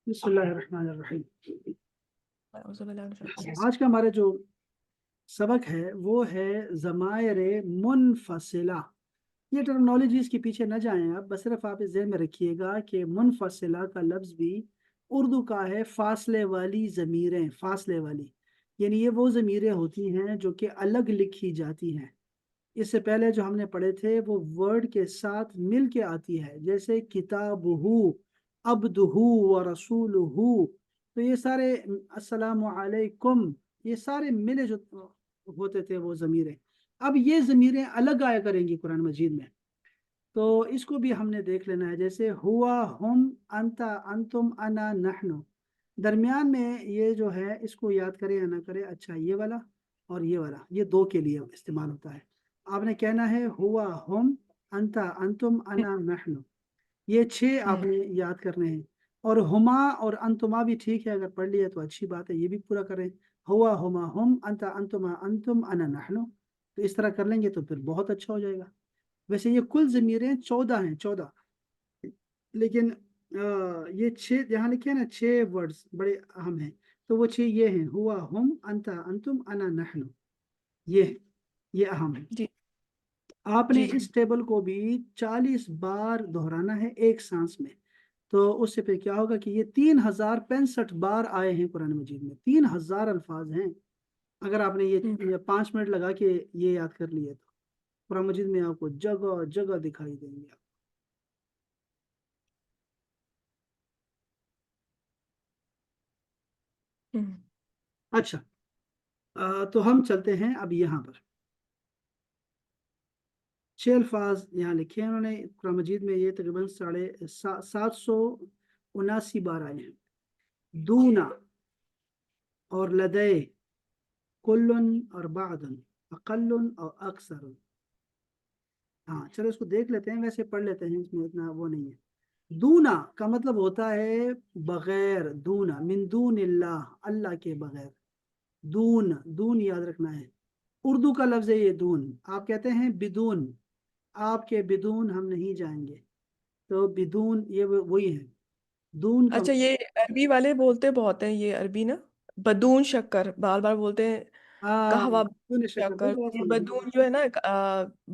بسم اللہ الرحمن الرحیم۔ اعوذ باللہ من الشیطان آج کا ہمارا جو سبق ہے وہ ہے ضمائر منفصلہ۔ یہ ٹرمنالوجیز کے پیچھے نہ جائیں آپ، بس صرف آپ اس ذہن میں رکھیے گا کہ منفصلہ کا لفظ بھی اردو کا ہے فاصلے والی ضمیریں، فاصلے والی، یعنی یہ وہ ضمیریں ہوتی ہیں جو کہ الگ لکھی جاتی ہیں۔ اس سے پہلے جو ہم نے پڑھے تھے وہ ورڈ کے ساتھ مل کے آتی ہے، جیسے کتابہ، عبدہ و رسولہ، تو یہ سارے السلام علیکم، یہ سارے ملے جو ہوتے تھے وہ ضمیریں۔ اب یہ ضمیریں الگ آیا کریں گی قرآن مجید میں، تو اس کو بھی ہم نے دیکھ لینا ہے، جیسے ہوا، ہم، انتا، انتم، انا، نحن۔ درمیان میں یہ جو ہے اس کو یاد کرے یا نہ کرے، اچھا یہ والا اور یہ والا، یہ دو کے لیے استعمال ہوتا ہے۔ آپ نے کہنا ہے ہوا، ہم، انتا، انتم، انا، نحن، یہ 6 آپ نے یاد کرنے ہیں۔ اور ہما اور انتما بھی ٹھیک ہے، اگر پڑھ لیا تو اچھی بات ہے، یہ بھی پورا کریں۔ ہوا، ہما، ہم، انتا، انتما، انتم، انا، نحن، تو اس طرح کر لیں گے تو پھر بہت اچھا ہو جائے گا۔ ویسے یہ کل ضمیریں 14 ہیں، 14، لیکن یہ 6 یہاں لکھے ہیں نا، 6 ورڈز بڑے اہم ہیں، تو وہ 6 یہ ہیں: ہوا، ہم، انتا، انتم، انا، نحن، یہ اہم ہے۔ جی آپ نے جی اس ٹیبل کو بھی 40 بار دہرانا ہے ایک سانس میں، تو اس سے پھر کیا ہوگا کہ یہ 3065 بار آئے ہیں قرآن مجید میں، 3000 الفاظ ہیں۔ اگر آپ نے یہ 5 منٹ لگا کے یہ یاد کر لیے تو قرآن مجید میں آپ کو جگہ جگہ دکھائی دیں گے۔ اچھا، تو ہم چلتے ہیں اب یہاں پر 6 الفاظ یہاں لکھے ہیں انہوں نے قرآن مجید میں، یہ تقریباً 779 بار آئے ہیں۔ دونا اور لدے، کلن اور بعدن، اقل اور اکثر۔ ہاں چلو اس کو دیکھ لیتے ہیں، ویسے پڑھ لیتے ہیں، اس میں اتنا وہ نہیں ہے۔ دونا کا مطلب ہوتا ہے بغیر، دونا من دون اللہ، اللہ کے بغیر۔ دون، دون یاد رکھنا ہے، اردو کا لفظ ہے یہ دون۔ آپ کہتے ہیں بدون، آپ کے بدون ہم نہیں جائیں گے، تو بدون یہ وہی ہے، دون کا اچھا، یہ عربی والے بولتے بہت ہیں یہ عربی نا، بدون شکر بار بار بولتے ہیں، قہوہ بدون شکر، شکر، بالکل یہ سمجھ گئے۔ بدون جو ہے نا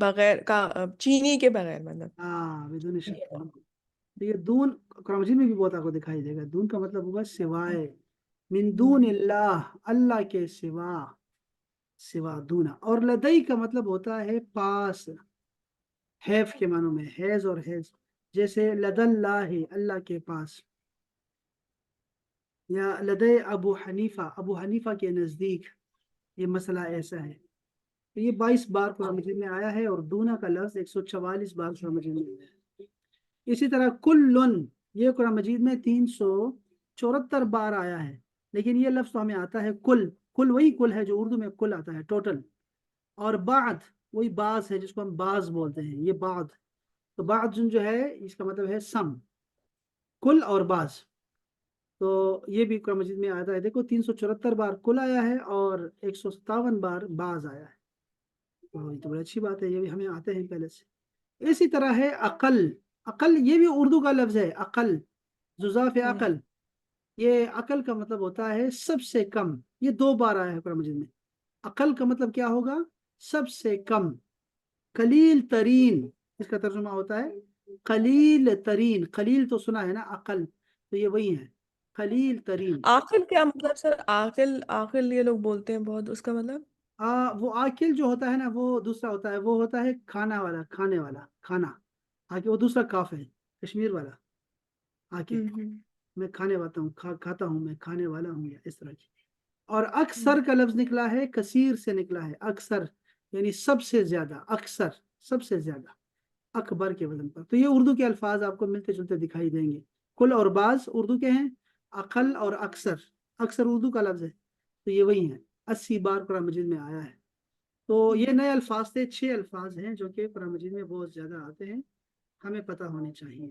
بغیر کا، چینی کے بغیر مطلب بدون شکر، بالکل۔ تو یہ دون قرآن مجید میں بھی بہت آپ کو دکھائی دے گا، دون کا مطلب ہوگا سوائے، من دون اللہ، اللہ کے سوا، سوا دونا۔ اور لدئی کا مطلب ہوتا ہے پاس، حیف کے معنوں میں، حیض اور حیض، جیسے لد اللہ، اللہ کے پاس، یا لدے ابو حنیفہ، ابو حنیفہ کے نزدیک، یہ مسئلہ ایسا ہے۔ تو یہ 22 بار قرآن مجید میں آیا ہے، اور دونا کا لفظ 144 بار قرآن مجید میں آیا ہے۔ اسی طرح کلن، یہ قرآن مجید میں 374 بار آیا ہے، لیکن یہ لفظ تو ہمیں آتا ہے کل، کل وہی کل ہے جو اردو میں کل آتا ہے، ٹوٹل۔ اور بعد وہی بعض ہے جس کو ہم بعض بولتے ہیں، یہ بعد، تو بعد جو ہے اس کا مطلب ہے سم، کل اور بعض۔ تو یہ بھی قرآن مجید میں آتا ہے، دیکھو 374 بار کل آیا ہے اور 157 بار بعض آیا ہے، تو یہ تو بڑی اچھی بات ہے، یہ بھی ہمیں آتے ہیں پہلے سے۔ اسی طرح ہے عقل، عقل یہ بھی اردو کا لفظ ہے، عقل، جزاف عقل، یہ عقل کا مطلب ہوتا ہے سب سے کم، یہ 2 بار آیا ہے قرآن مجید میں۔ عقل کا مطلب کیا ہوگا؟ سب سے کم، قلیل ترین، اس کا ترجمہ ہوتا ہے قلیل ترین، قلیل تو سنا ہے نا، عقل تو یہ وہی ہے، قلیل ترین۔ عاقل کیا مطلب سر؟ عاقل، عاقل یہ لوگ بولتے ہیں بہت، اس کا مطلب وہ عاقل جو ہوتا ہے نا وہ دوسرا ہوتا ہے، وہ ہوتا ہے کھانا والا، کھانے والا، کھانا، آگے وہ دوسرا کاف ہے، کشمیر والا عاقل، میں کھانے والا ہوں، کھاتا ہوں، میں کھانے والا ہوں، یا اس طرح کی۔ اور اکثر کا لفظ نکلا ہے، کثیر سے نکلا ہے، اکثر یعنی سب سے زیادہ، اکثر سب سے زیادہ، اکبر کے وزن پر۔ تو یہ اردو کے الفاظ آپ کو ملتے جلتے دکھائی دیں گے، کل اور بعض اردو کے ہیں، عقل اور اکثر، اکثر اردو کا لفظ ہے، تو یہ وہی ہے، 80 بار قرآن مجید میں آیا ہے۔ تو یہ نئے الفاظ تھے، 6 الفاظ ہیں جو کہ قرآن مجید میں بہت زیادہ آتے ہیں، ہمیں پتہ ہونے چاہیے۔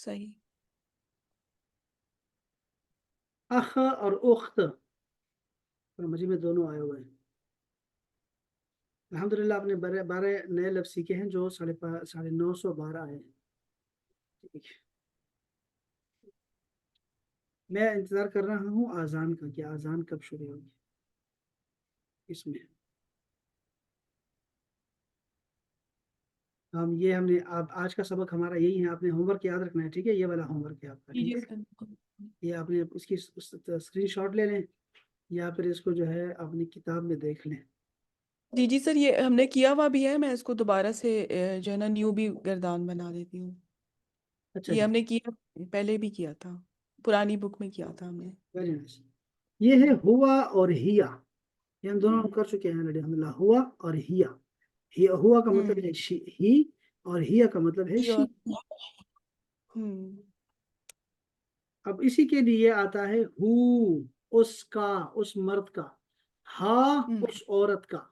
صحیح. اخ اور اخت قرآن مجید میں دونوں آئے ہوئے ہیں. الحمدللہ آپ نے 12 نئے لفظ سیکھے ہیں جو 950 بار آئے ہیں. ٹھیک ہے. میں انتظار کر رہا ہوں آذان کا کہ آذان کب شروع ہوگی اس میں. ہم نے آج کا سبق ہمارا یہی ہے. آپ نے ہوم ورک یاد رکھنا ہے. ٹھیک ہے. یہ والا ہوم ورک ہے آپ کا. جی ٹھیک جی ہے. سر. یہ آپ نے اس کی اسکرین شاٹ لے لیں یا پھر اس کو جو ہے اپنی کتاب میں دیکھ لیں. جی جی سر، یہ ہم نے کیا ہوا بھی ہے، میں اس کو دوبارہ سے جو ہے نا نیو بھی گردان بنا دیتی ہوں. اچھا یہ جی. ہم نے کیا، پہلے بھی کیا تھا، پرانی بک میں کیا تھا ہم نے. Very nice. یہ ہے ہوا اور ہیا. یہ ہم دونوں کر چکے ہیں الحمدللہ. ہوا اور ہیا. ہوا کا مطلب ہے ہی اور ہیا کا مطلب ہے شی. اب اسی کے لیے آتا ہے ہو، اس کا، اس مرد کا. ہاں، اس عورت کا.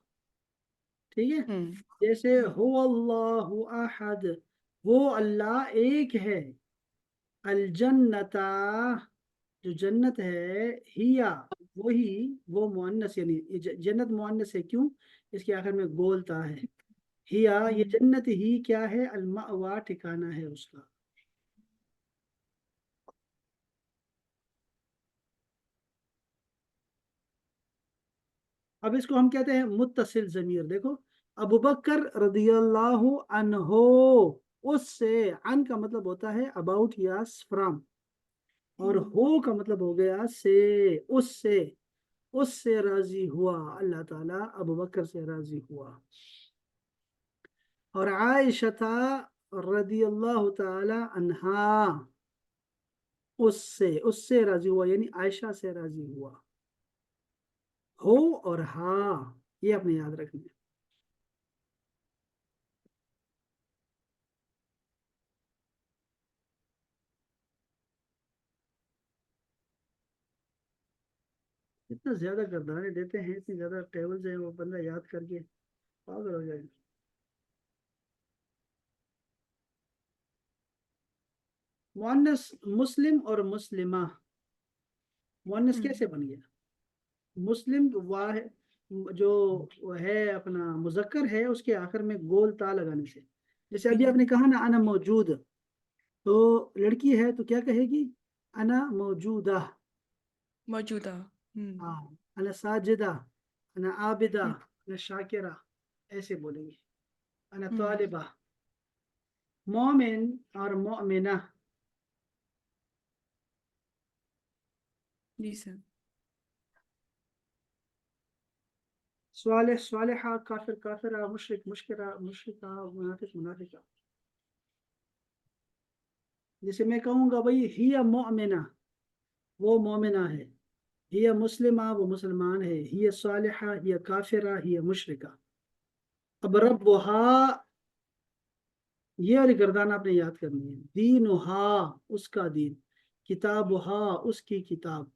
ٹھیک ہے. جیسے ہو اللہ احد، وہ اللہ ایک ہے. الجنتا، جو جنت ہے، ہیا، وہی، وہ مؤنث، یعنی جنت مؤنث ہے. کیوں؟ اس کے آخر میں گولتا ہے. ہیا، یہ جنت ہی کیا ہے؟ المأوا، ٹھکانہ ہے اس کا. اب اس کو ہم کہتے ہیں متصل ضمیر. دیکھو، ابو بکر رضی اللہ عنہ، اس سے، عن کا مطلب ہوتا ہے اباؤٹ یا فرام، اور ہو کا مطلب ہو گیا سے. اس سے راضی ہوا اللہ تعالیٰ، ابو بکر سے راضی ہوا. اور عائشہ رضی اللہ تعالی عنہا، اس سے راضی ہوا، یعنی عائشہ سے راضی ہوا. ہو اور ہاں، یہ اپنے یاد رکھنا ہے. اتنا زیادہ گردانے دیتے ہیں، اتنی زیادہ ٹیبلز ہیں، وہ بندہ یاد کر کے پاگل ہو جائے گا. مؤنث مسلم اور مسلمہ. مؤنث کیسے بن گیا؟ مسلم واحد جو ہے اپنا مذکر ہے، اس کے آخر میں گول تا لگانے سے. جیسے ابھی آپ نے کہا نا انا موجود، تو لڑکی ہے تو کیا کہے گی؟ انا موجودہ. موجودہ. ہاں. انا ساجدہ، انا عابدہ، انا شاکرہ، ایسے بولیں گے. انا طالبہ. مومن اور مومنہ. جی سر. صالح صالحہ، کافر کافرہ، مشرک مشکرہ، مشرکہ، منافق منافقہ. جیسے میں کہوں گا بھائی ہی مومنہ، وہ مومنہ ہے. ہی مسلمہ، وہ مسلمان ہے. ہی صالحہ، ہی کافرہ، ہی مشرکہ. اب ربہا، یہ والی گردان آپ نے یاد کرنی ہے. دینہا، اس کا دین. کتابہا، اس کی کتاب.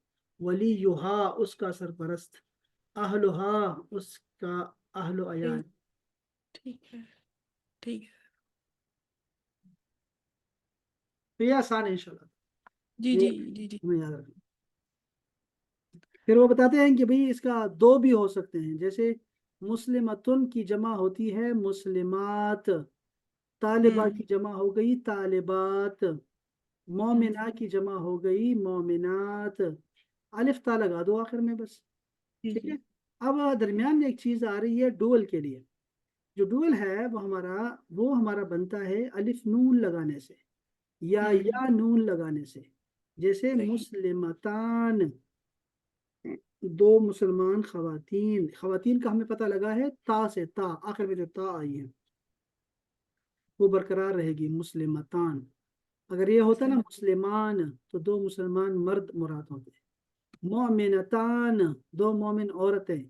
ولیہا، اس کا سرپرست. اہلہا، اس کا اہل و عیال. ٹھیک ہے. ٹھیک ہے. تو یہ آسان ہے انشاءاللہ. جی یہ جی جی جی. ہمیں یاد رکھنا. پھر وہ بتاتے ہیں کہ بھئی اس کا دو بھی ہو سکتے ہیں. جیسے مسلمتن کی جمع ہوتی ہے مسلمات، طالبہ کی جمع ہو گئی طالبات، مومنہ کی جمع ہو گئی مومنات. الف تا لگا دو آخر میں بس. جی ٹھیک جی. ہے. اب درمیان میں ایک چیز آ رہی ہے ڈول کے لیے. جو ڈول ہے وہ ہمارا بنتا ہے الف نون لگانے سے یا نون لگانے سے. جیسے صحیح. مسلمتان، دو مسلمان خواتین. خواتین کا ہمیں پتہ لگا ہے تا سے. تا آخر میں جو تا آئی ہے وہ برقرار رہے گی، مسلمتان. اگر یہ ہوتا نا مسلمان، تو دو مسلمان مرد مراد ہوتے. مومنتان، دو مومن عورتیں.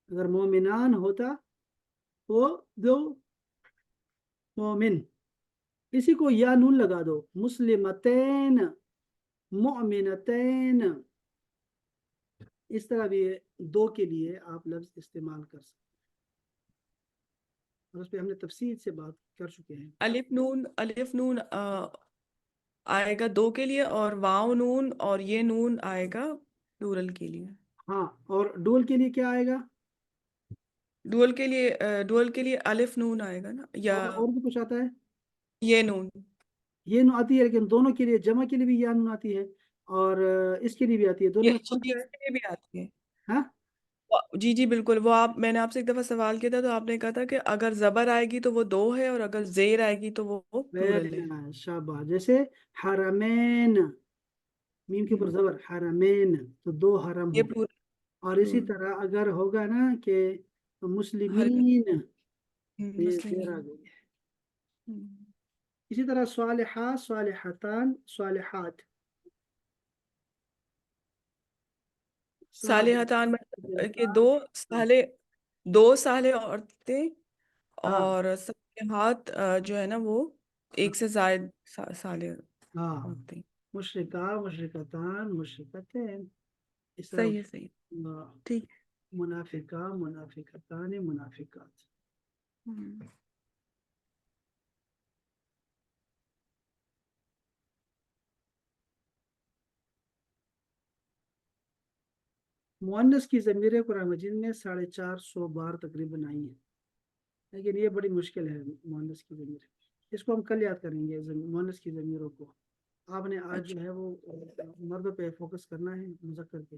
اگر مومنان ہوتا تو دو مومن. اسی کو یا نون لگا دو. مسلمتین، مؤمنتین. اس طرح بھی دو کے لیے آپ لفظ استعمال کر سکتے ہیں، اور اس پہ ہم نے تفصیل سے بات کر چکے ہیں. الف نون آئے گا دو کے لیے، اور واو نون اور یہ نون آئے گا پلورل کے لیے. ہاں، اور ڈول کے لیے کیا آئے گا؟ ڈوئل کے لیے الف نون آئے گا نا، یا اور بھی کچھ آتا ہے؟ یہ نون. یہ نون آتی ہے، لیکن دونوں کے لیے جمع کے لیے بھی یہ نون آتی ہے، اور اس کے لیے بھی آتی ہے، دونوں یہ میں فرق جی کیا ہے؟ اس کے لیے بھی آتی ہے. ہاں، جی جی بالکل. وہ میں نے آپ سے ایک دفعہ سوال کیا تھا، تو آپ نے کہا تھا کہ اگر زبر آئے گی تو وہ دو ہے، اور اگر زیر آئے گی تو وہ پلورل ویری ہے. نائس، شاباش. جیسے حرمین، میم کے اوپر ہم، زبر، حرمین، تو دو حرم یہ ہو. پلورل. اور اسی طرح اگر ہوگا نا کہ حرکت. مسلمین، تو یہ زیر آ مسلمین. گئی ہے. ہم. اسی طرح صالحات، صالحتان، صالحات، صالحتان مطلب کہ دو صالحات. سالے، دو سالے عورتیں، ہاں اور صالحات جو ہے نا وہ ایک سے زائد سالے ہاں، عورتیں. مشرکہ، مشرکتان، مشرکتین، اس طرح صحیح ہے، صحیح. ٹھیک ہے. منافقہ، منافقتان، منافقات. ہم. مؤنث کی ضمیریں قرآن مجید میں 450 بار تقریباً آئی ہیں، لیکن یہ بڑی مشکل ہے مؤنث کی ضمیر. اس کو ہم کل یاد کریں گے، مؤنث کی ضمیروں کو. آپ نے آج اچھا. جو ہے وہ مردوں پہ فوکس کرنا ہے، مذکر پہ،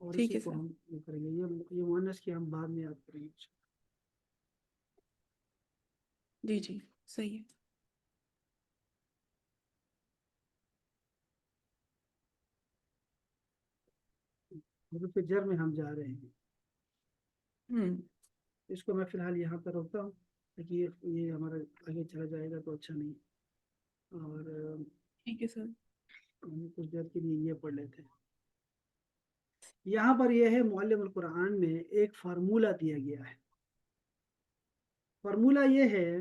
اور ٹھیک اسی ہے کو سر. ہم یہ کریں گے. یہ مؤنث کی ہم بعد میں یاد کریں گے. جی جی صحیح ہے. حروف جر میں ہم جا رہے ہیں. ہم. اس کو میں فی الحال یہاں پر روکتا ہوں، تاکہ یہ ہمارا آگے چلا جائے گا تو اچھا نہیں. اور ٹھیک ہے سر. ہم کچھ دیر کے لیے یہ پڑھ لیتے ہیں. یہاں پر یہ ہے معلم القرآن میں ایک فارمولہ دیا گیا ہے. فارمولہ یہ ہے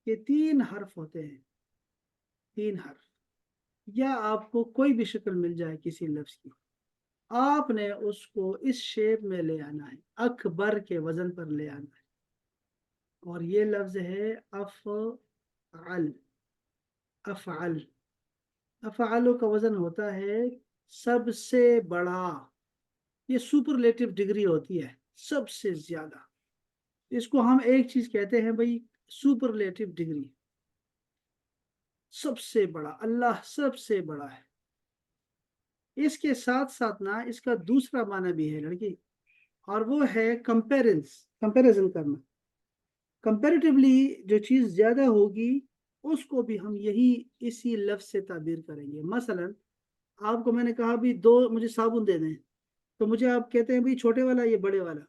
کہ 3 حرف ہوتے ہیں، 3 حرف، یا آپ کو کوئی بھی شکل مل جائے کسی لفظ کی، آپ نے اس کو اس شیپ میں لے آنا ہے، اکبر کے وزن پر لے آنا ہے. اور یہ لفظ ہے افعل. افعل، افعالوں کا وزن ہوتا ہے سب سے بڑا. یہ سپرلیٹو ڈگری ہوتی ہے، سب سے زیادہ. اس کو ہم ایک چیز کہتے ہیں بھائی، سپرلیٹو ڈگری، سب سے بڑا. اللہ سب سے بڑا ہے. اس کے ساتھ ساتھ نا اس کا دوسرا معنی بھی ہے لڑکی، اور وہ ہے کمپیریزن کرنا. کمپیریٹیولی جو چیز زیادہ ہوگی اس کو بھی ہم اسی لفظ سے تعبیر کریں گے. مثلا آپ کو میں نے کہا بھی 2 مجھے صابن دے دیں، تو مجھے آپ کہتے ہیں بھی چھوٹے والا یہ بڑے والا،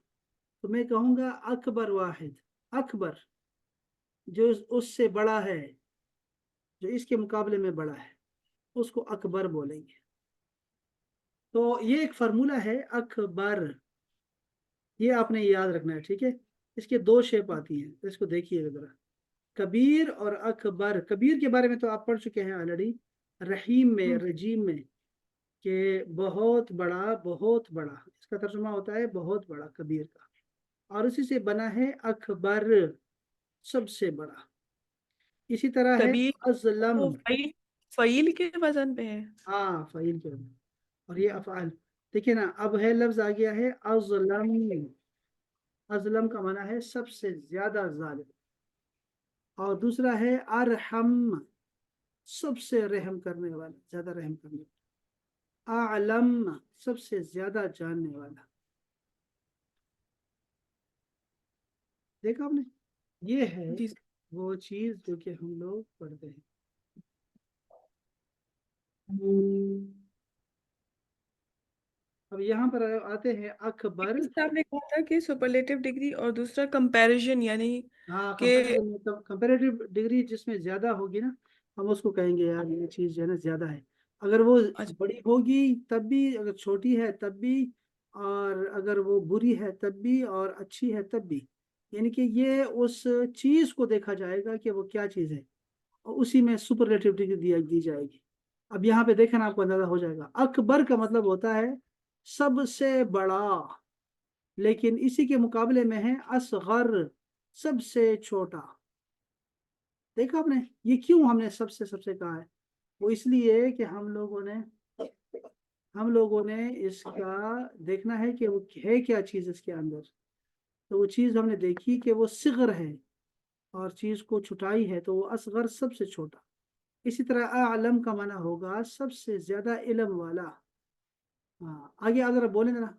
تو میں کہوں گا اکبر واحد. اکبر جو اس سے بڑا ہے، جو اس کے مقابلے میں بڑا ہے، اس کو اکبر بولیں گے. تو یہ ایک فارمولہ ہے اکبر، یہ آپ نے یاد رکھنا ہے. ٹھیک ہے، اس کے 2 شیپ آتی ہیں، اس کو دیکھیے ذرا. کبیر اور اکبر. کبیر کے بارے میں تو آپ پڑھ چکے ہیں آلریڈی، رحیم میں، ہم. رجیم میں، کہ بہت بڑا، بہت بڑا. اس کا ترجمہ ہوتا ہے بہت بڑا، کبیر کا. اور اسی سے بنا ہے اکبر، سب سے بڑا. اسی طرح ہے کبھی ازلم. وہ فعیل کے وزن پہ ہے. ہاں، فعیل کے بعد. اور یہ افعال. دیکھیں نا، اب ہے لفظ آ گیا ہے ازلم. ازلم کا معنی ہے سب سے زیادہ ظالم. اور دوسرا ہے ارحم، سب سے رحم کرنے والا، زیادہ رحم کرنے والا. اعلم، سب سے زیادہ جاننے والا. دیکھا آپ نے، یہ ہے جی سر. وہ چیز جو کہ ہم لوگ پڑھتے ہیں. اب یہاں پر آتے ہیں اکبر. جیسے آپ نے کہا تھا کہ سپرلیٹو ڈگری، اور دوسرا کمپیریزن، یعنی ہاں، کہ کمپیریٹیو ڈگری جس میں زیادہ ہوگی نا، ہم اس کو کہیں گے یار یہ چیز جو ہے نا زیادہ ہے. اگر وہ اچھا. بڑی ہوگی تب بھی، اگر چھوٹی ہے تب بھی، اور اگر وہ بری ہے تب بھی، اور اچھی ہے تب بھی. یعنی کہ یہ اس چیز کو دیکھا جائے گا کہ وہ کیا چیز ہے، اور اسی میں سپرلیٹو ڈگری دی جائے گی. اب یہاں پہ دیکھیں نا، آپ کو اندازہ ہو جائے گا. اکبر کا مطلب ہوتا ہے سب سے بڑا، لیکن اسی کے مقابلے میں ہے اصغر، سب سے چھوٹا. دیکھا آپ نے، یہ کیوں ہم نے سب سے کہا ہے؟ وہ اس لیے کہ ہم لوگوں نے اس کا دیکھنا ہے کہ وہ ہے کیا چیز اس کے اندر. تو وہ چیز ہم نے دیکھی کہ وہ صغر ہے اور چیز کو چھٹائی ہے تو وہ اصغر سب سے چھوٹا. اسی طرح اعلم کا معنی ہوگا سب سے زیادہ علم والا. ہاں آگے ذرا بولیں ذرا.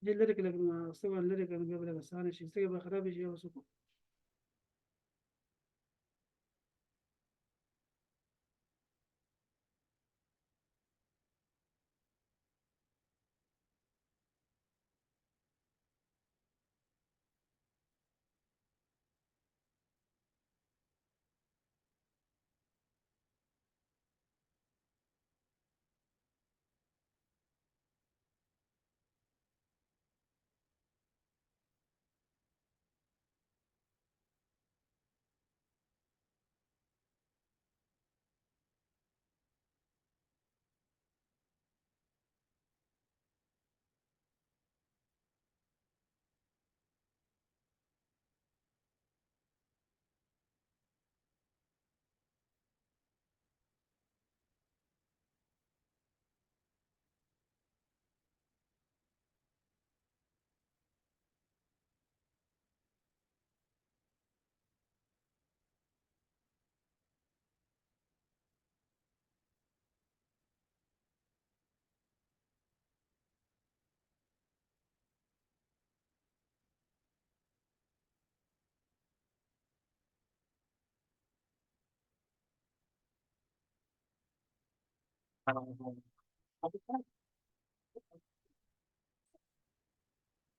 لري كده استوى لري كده قبل بس انا شيء استوى خراب يجي وسكو.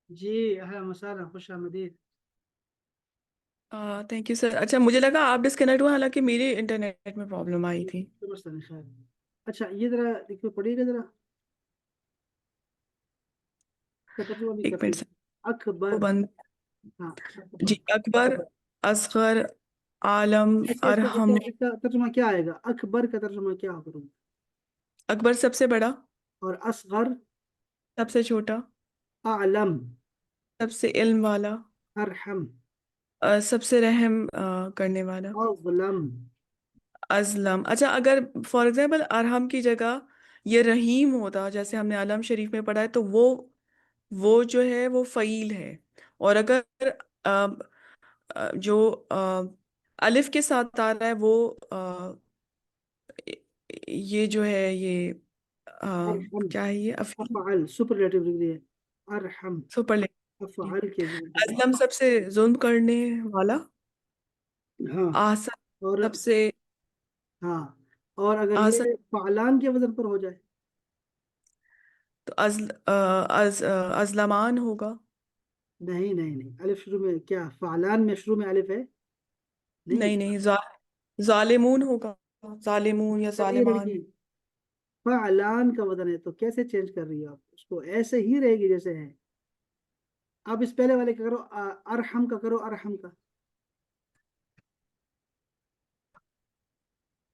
جی اهلا وسهلا خوش آمدید. Thank you sir. اچھا مجھے لگا آپ ڈسکنیکٹ ہوئے، حالانکہ میری انٹرنیٹ میں پرابلم آئی تھی. درست ہے خیر. اچھا یہ ذرا دیکھو پڑھیے گا ذرا اس کا ترجمہ بھی ایک کرتے منٹ ہیں. سے وہ اکبر. بند. ہاں جی، اکبر. اکبر، اصغر، عالم، ارحم. اس کا ترجمہ کیا آئے گا؟ اکبر کا ترجمہ کیا کروں؟ اکبر سب سے بڑا، اور اصغر سب سے چھوٹا، اعلم سب سے علم والا، ارحم سب سے رحم کرنے والا، اظلم. ازلم. اچھا اگر فار ایگزامپل ارحم کی جگہ یہ رحیم ہوتا، جیسے ہم نے عالم شریف میں پڑھا ہے، تو وہ جو ہے وہ فعیل ہے. اور اگر آ، جو الف کے ساتھ آ رہا ہے وہ یہ جو ہے یہ ارحم کیا ہے، یہ افعیل، افعل سپرلیٹو ڈگری ہے. ارحم سپر. افعال کے ذریعے. ازلم سب سے ظلم کرنے والا، ہاں آسن اور سب سے ہاں اور اگر آسن. یہ فعلان کے وزن پر ہو جائے تو ازلمان ہوگا. نہیں نہیں نہیں الف شروع میں کیا فعلان میں شروع میں الف ہے نہیں. نہیں نہیں، ظالمون ہوگا، ظالمون یا نہیں رہے ظالمان. گی. فعلان کا وزن ہے تو کیسے چینج کر رہی ہو آپ اس کو؟ ایسے ہی رہے گی جیسے ہے. آپ اس پہلے والے کا کرو ارحم کا کرو ارحم کا.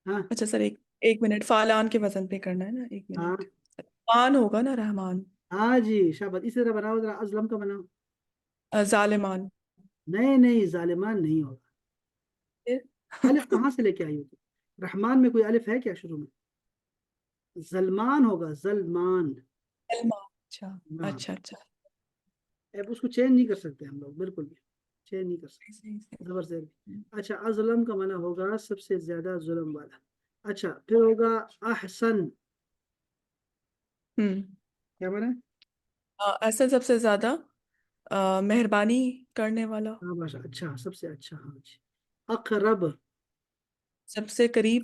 ہاں اچھا سر، ایک منٹ، فعلان کے وزن پہ کرنا ہے نا، ایک ہاں منٹ. رحمان ہوگا نا، رحمان. ہاں جی شابت. اسی طرح بناؤ ذرا ازلم کا بناؤ. ظالمان. نہیں نہیں ظالمان نہیں ہوگا. الف کہاں سے لے کے آئی ہو تم؟ رحمان میں کوئی الف ہے کیا شروع میں؟ زلمان ہوگا زلمان. سلمان. اچھا ہاں اچھا اچھا. اب اس کو چینج نہیں کر سکتے ہم لوگ بالکل بھی. چینج نہیں کر صحیح صحیح سکتے صحیح. زبر زیر. اچھا ازلم کا معنی ہوگا سب سے زیادہ ظلم والا. اچھا پھر ہوگا احسن. ہوں. کیا معنی؟ ایسا سب سے زیادہ مہربانی کرنے والا، ہاں باشا اچھا سب سے اچھا. ہاں جی. اقرب. سب سے قریب.